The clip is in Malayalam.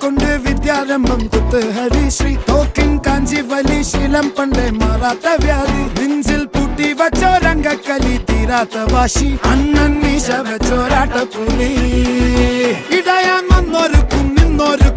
കൊണ്ട് വിദ്യാരംഭം കുത്തുഹരി ശ്രീ തോക്കിൻ കാഞ്ചി വലി ശീലം പണ്ടേ മാറാത്ത വ്യാധി നെഞ്ചിൽ പൂട്ടി വച്ചോരംഗക്കലി തീരാത്ത വാശി അണ്ണൻ മീശ വെച്ചോരാട്ട പുലി ഇടയാൻ വന്നൊരുക്കും നിന്നൊരു